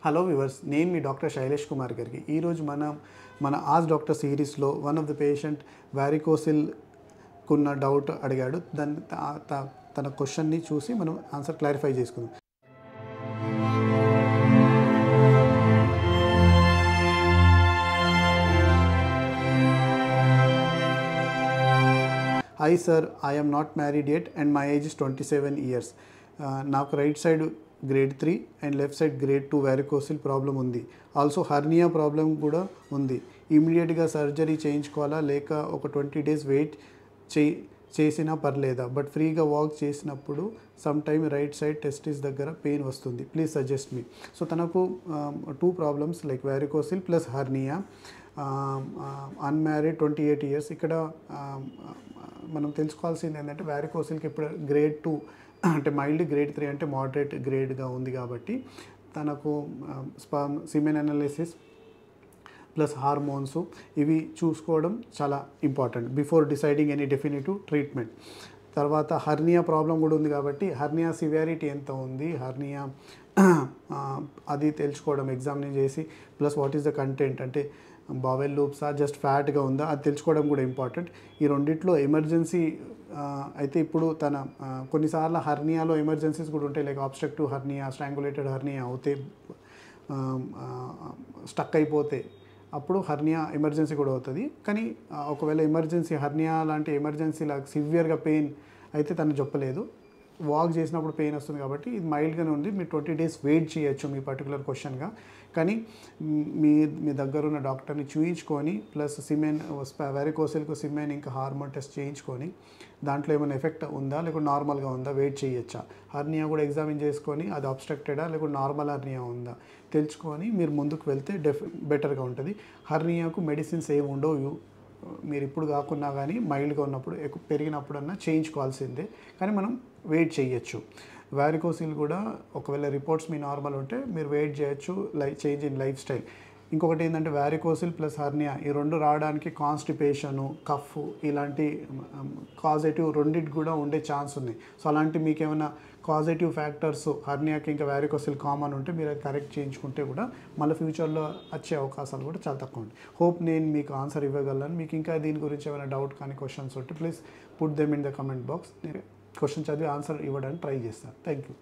Hello viewers, నేను మీ doctor Shailesh Kumar గారికి ఈరోజు మన ఆజ్ డాక్టర్ సిరీస్లో వన్ ఆఫ్ ద పేషెంట్ వారికోసిల్కున్న డౌట్ అడిగాడు. దాన్ని తన క్వశ్చన్ని చూసి మనం ఆన్సర్ క్లారిఫై చేసుకుందాం. Hi sir, I am not married yet and my age is 27 years. నాకు right side grade 3 and left side grade 2 varicocele problem ఉంది. ఆల్సో హర్నియా ప్రాబ్లం కూడా ఉంది. ఇమీడియట్గా సర్జరీ చేయించుకోవాలా లేక ఒక 20 days వెయిట్ చేసినా పర్లేదా? బట్ ఫ్రీగా వాక్ చేసినప్పుడు some time right side testis దగ్గర పెయిన్ వస్తుంది. Please suggest me. సో తనకు 2 problems like varicocele plus hernia, unmarried 28 years. ఇక్కడ మనం తెలుసుకోవాల్సింది ఏంటంటే వారికోసిల్కి ఇప్పుడు గ్రేడ్ 2 అంటే మైల్డ్, గ్రేడ్ 3 అంటే మోడరేట్ గ్రేడ్గా ఉంది. కాబట్టి తనకు సిమెన్ అనాలిసిస్ ప్లస్ హార్మోన్స్ ఇవి చూసుకోవడం చాలా important before deciding any definitive treatment. తర్వాత హర్నియా ప్రాబ్లం కూడా ఉంది కాబట్టి హర్నియా సివియారిటీ ఎంత ఉంది, హర్నియా అది తెలుసుకోవడం ఎగ్జామిన్ చేసి, plus what is the content అంటే బావెల్ లూప్సా జస్ట్ ఫ్యాట్గా ఉందా అది తెలుసుకోవడం కూడా ఇంపార్టెంట్. ఈ రెండిట్లో ఎమర్జెన్సీ అయితే ఇప్పుడు తన కొన్నిసార్లు హర్నియాలో ఎమర్జెన్సీస్ కూడా ఉంటాయి. లైక్ ఆబ్స్ట్రక్టివ్ హర్నియా, స్ట్రాంగులేటెడ్ హర్నియా అవుతే స్టక్ అయిపోతే అప్పుడు హర్నియా ఎమర్జెన్సీ కూడా అవుతుంది. కానీ ఒకవేళ ఎమర్జెన్సీ హర్నియా లాంటి ఎమర్జెన్సీ లాగా సివియర్గా పెయిన్ అయితే తను చెప్పలేదు. వాక్ చేసినప్పుడు పెయిన్ వస్తుంది కాబట్టి ఇది మైల్డ్గానే ఉంది. మీరు 20 days వెయిట్ చేయొచ్చు మీ పర్టికులర్ క్వశ్చన్గా. కానీ మీ దగ్గర ఉన్న డాక్టర్ని చూయించుకొని ప్లస్ సిమెన్ వారికోసిల్కు సిమెన్ ఇంకా హార్మోన్ టెస్ట్ చేయించుకొని దాంట్లో ఏమైనా ఎఫెక్ట్ ఉందా లేకుంటే నార్మల్గా ఉందా వెయిట్ చేయొచ్చా, హర్నియా కూడా ఎగ్జామిన్ చేసుకొని అది అబ్స్ట్రక్టెడా లేకుంటే నార్మల్ హర్నియా ఉందా తెలుసుకొని మీరు ముందుకు వెళ్తే బెటర్గా ఉంటుంది. హర్నియాకు మెడిసిన్స్ ఏమి ఉండవు. మీరు ఇప్పుడు కాకున్నా కానీ మైల్డ్గా ఉన్నప్పుడు ఎక్కువ పెరిగినప్పుడన్నా చేయించుకోవాల్సిందే. కానీ మనం వెయిట్ చేయొచ్చు. వారికోసిల్ కూడా ఒకవేళ రిపోర్ట్స్ మీ నార్మల్ ఉంటే మీరు వెయిట్ చేయొచ్చు, చేంజ్ ఇన్ లైఫ్ స్టైల్. ఇంకొకటి ఏంటంటే వారికోసిల్ ప్లస్ హర్నియా ఈ రెండు రావడానికి కాన్స్టిపేషను, కఫ్ ఇలాంటి కాజేటివ్ రెండింటి కూడా ఉండే ఛాన్స్ ఉంది. సో అలాంటి మీకు ఏమైనా కాజేటివ్ ఫ్యాక్టర్స్ హర్నియాకి ఇంకా వారికోసిల్ కామన్ ఉంటే మీరు అది కరెక్ట్ చేయించుకుంటే కూడా మళ్ళీ ఫ్యూచర్లో వచ్చే అవకాశాలు కూడా చాలా తక్కువ ఉంటాయి. హోప్ నేను మీకు ఆన్సర్ ఇవ్వగలను. మీకు ఇంకా దీని గురించి ఏమైనా డౌట్ కానీ క్వశ్చన్స్ ఉంటే please put them in the comment box. నేను క్వశ్చన్ చదివి ఆన్సర్ ఇవ్వడానికి ట్రై చేస్తాను. Thank you.